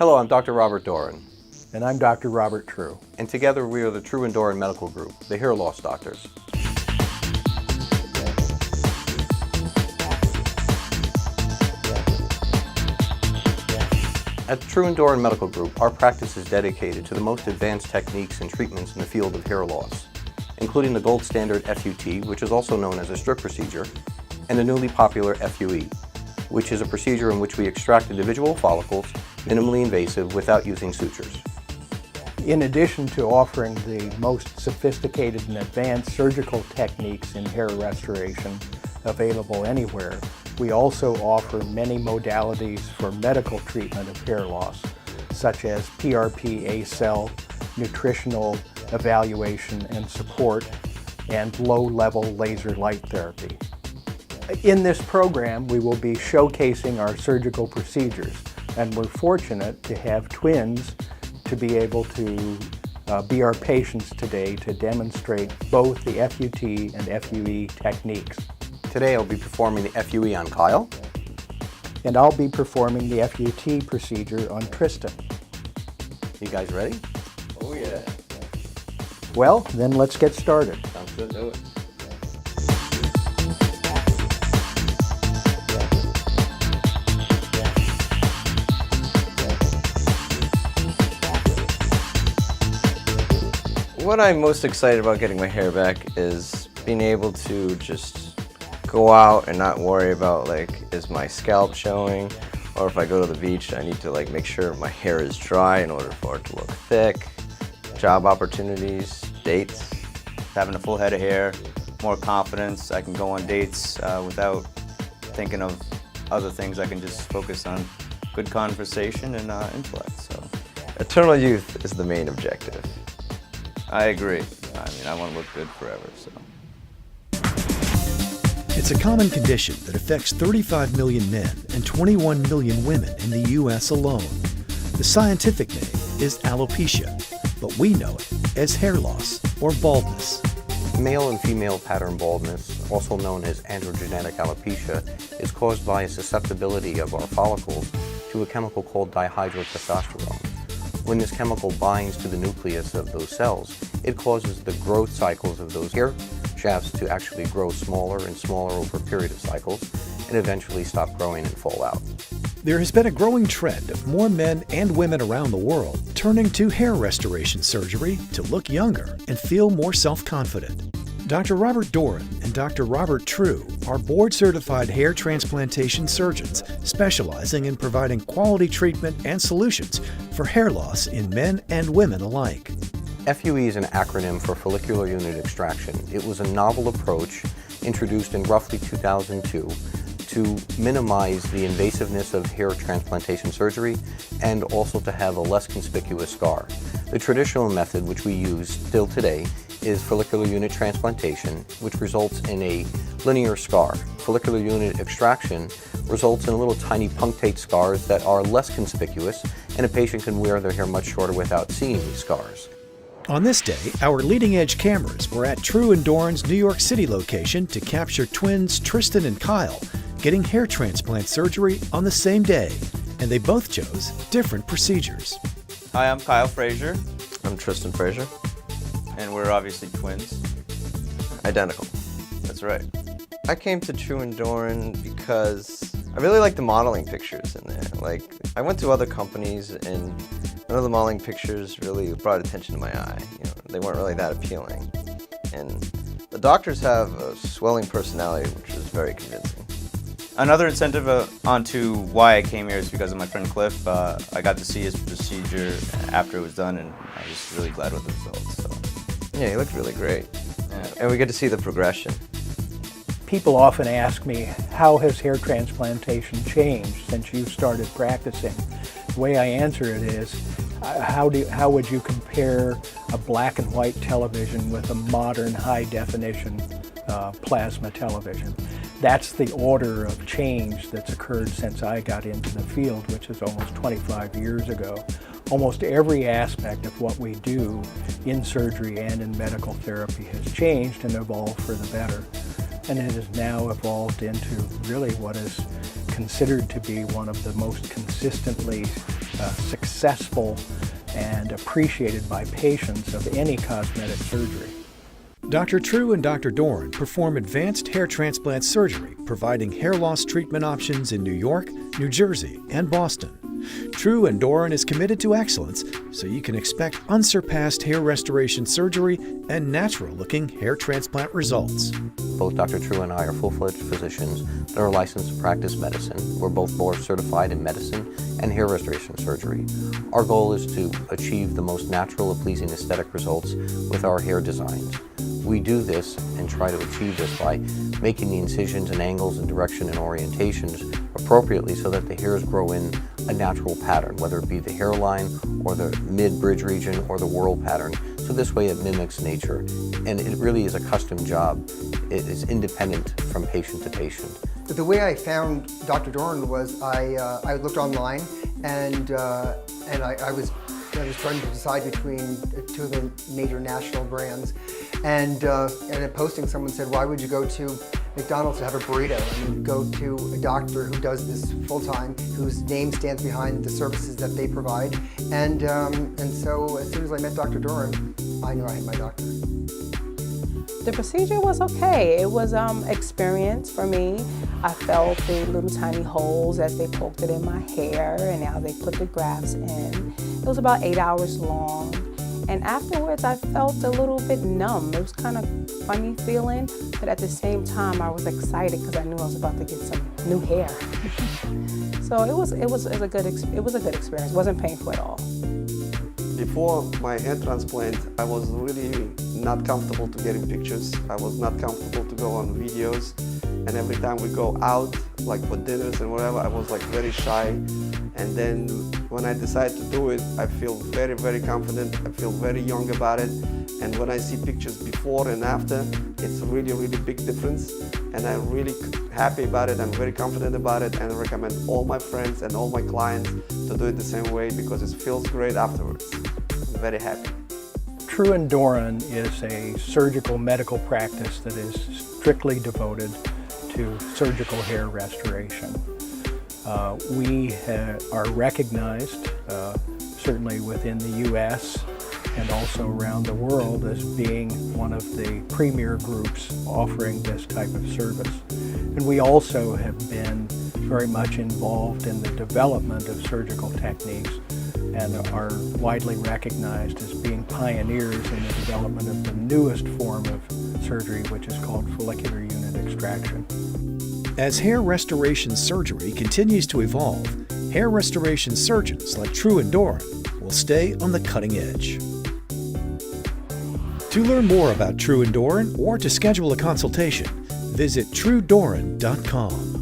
Hello, I'm Dr. Robert Dorin. And I'm Dr. Robert True. And together we are the True and Dorin Medical Group, the hair loss doctors. At the True and Dorin Medical Group, our practice is dedicated to the most advanced techniques and treatments in the field of hair loss, including the gold standard FUT, which is also known as a strip procedure, and the newly popular FUE, which is a procedure in which we extract individual follicles, minimally invasive, without using sutures. In addition to offering the most sophisticated and advanced surgical techniques in hair restoration available anywhere, we also offer many modalities for medical treatment of hair loss, such as PRP A-cell, nutritional evaluation and support, and low-level laser light therapy. In this program, we will be showcasing our surgical procedures, and we're fortunate to have twins to be able to be our patients today to demonstrate both the FUT and FUE techniques. Today I'll be performing the FUE on Kyle. And I'll be performing the FUT procedure on Tristan. You guys ready? Oh yeah. Well, then let's get started. Sounds good, do it. What I'm most excited about getting my hair back is being able to just go out and not worry about, like, is my scalp showing, or if I go to the beach I need to make sure my hair is dry in order for it to look thick. Job opportunities, dates, having a full head of hair, more confidence. I can go on dates without thinking of other things. I can just focus on good conversation and intellect. So, eternal youth is the main objective. I agree. I mean, I want to look good forever, so. It's a common condition that affects 35 million men and 21 million women in the U.S. alone. The scientific name is alopecia, but we know it as hair loss or baldness. Male and female pattern baldness, also known as androgenetic alopecia, is caused by a susceptibility of our follicles to a chemical called dihydrotestosterone. When this chemical binds to the nucleus of those cells, it causes the growth cycles of those hair shafts to actually grow smaller and smaller over a period of cycles and eventually stop growing and fall out. There has been a growing trend of more men and women around the world turning to hair restoration surgery to look younger and feel more self-confident. Dr. Robert Dorin and Dr. Robert True are board-certified hair transplantation surgeons specializing in providing quality treatment and solutions for hair loss in men and women alike. FUE is an acronym for follicular unit extraction. It was a novel approach introduced in roughly 2002 to minimize the invasiveness of hair transplantation surgery and also to have a less conspicuous scar. The traditional method, which we use still today, is follicular unit transplantation, which results in a linear scar. Follicular unit extraction results in little tiny punctate scars that are less conspicuous, and a patient can wear their hair much shorter without seeing these scars. On this day, our leading-edge cameras were at True and Dorin's New York City location to capture twins Tristan and Kyle getting hair transplant surgery on the same day, and they both chose different procedures. Hi, I'm Kyle Frazier, I'm Tristan Frazier. and we're obviously twins. Identical. That's right. I came to True and Dorin because I really like the modeling pictures in there. I went to other companies and none of the modeling pictures really brought attention to my eye. They weren't really that appealing. And the doctors have a swelling personality, which was very convincing. Another incentive onto why I came here is because of my friend Cliff. I got to see his procedure after it was done, and I was really glad with the results. So. Yeah, he looked really great. Yeah. And we get to see the progression. People often ask me, how has hair transplantation changed since you started practicing? The way I answer it is, how would you compare a black and white television with a modern high-definition plasma television? That's the order of change that's occurred since I got into the field, which is almost 25 years ago. Almost every aspect of what we do in surgery and in medical therapy has changed and evolved for the better. And it has now evolved into really what is considered to be one of the most consistently successful and appreciated by patients of any cosmetic surgery. Dr. True and Dr. Dorin perform advanced hair transplant surgery, providing hair loss treatment options in New York, New Jersey, and Boston. True and Dorin is committed to excellence, so you can expect unsurpassed hair restoration surgery and natural-looking hair transplant results. Both Dr. True and I are full-fledged physicians that are licensed to practice medicine. We're both board certified in medicine and hair restoration surgery. Our goal is to achieve the most natural and pleasing aesthetic results with our hair designs. We do this and try to achieve this by making the incisions and angles and direction and orientations appropriately so that the hairs grow in a natural pattern, whether it be the hairline or the mid-bridge region or the whorl pattern. So this way it mimics nature, and it really is a custom job. It is independent from patient to patient. The way I found Dr. Dorin was I looked online and I was trying to decide between two of the major national brands, and in a posting someone said, why would you go to McDonald's to have a burrito? I mean, go to a doctor who does this full-time, whose name stands behind the services that they provide. And so as soon as I met Dr. Dorin, I knew I had my doctor. The procedure was okay. It was experience for me. I felt the little tiny holes as they poked it in my hair, and now they put the grafts in. It was about 8 hours long. And afterwards, I felt a little bit numb. It was kind of funny feeling, but at the same time, I was excited because I knew I was about to get some new hair. So it was a good experience. It wasn't painful at all. Before my hair transplant, I was really not comfortable to get in pictures. I was not comfortable to go on videos. And every time we go out, like for dinners and whatever, I was like very shy. And then when I decided to do it, I feel very, very confident. I feel very young about it. And when I see pictures before and after, it's really, really big difference. And I'm really happy about it. I'm very confident about it, and I recommend all my friends and all my clients to do it the same way because it feels great afterwards. I'm very happy. True and Dorin is a surgical medical practice that is strictly devoted to surgical hair restoration. We are recognized, certainly within the U.S. and also around the world, as being one of the premier groups offering this type of service. And we also have been very much involved in the development of surgical techniques and are widely recognized as being pioneers in the development of the newest form of surgery, which is called follicular unit extraction. As hair restoration surgery continues to evolve, hair restoration surgeons like True and Dorin will stay on the cutting edge. To learn more about True and Dorin or to schedule a consultation, visit truedorin.com.